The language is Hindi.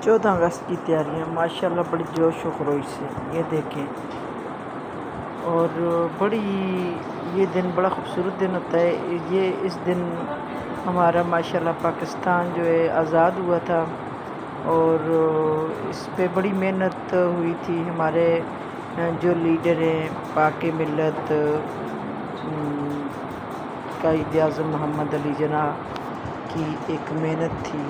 14 अगस्त की तैयारियां माशाल्लाह बड़ी जोश व खरोश से ये देखें। और बड़ी ये दिन बड़ा ख़ूबसूरत दिन होता है। ये इस दिन हमारा माशाल्लाह पाकिस्तान जो है आज़ाद हुआ था और इस पे बड़ी मेहनत हुई थी। हमारे जो लीडर हैं पाक मिल्लत कायद-ए-आज़म मोहम्मद अली जिन्नाह की एक मेहनत थी।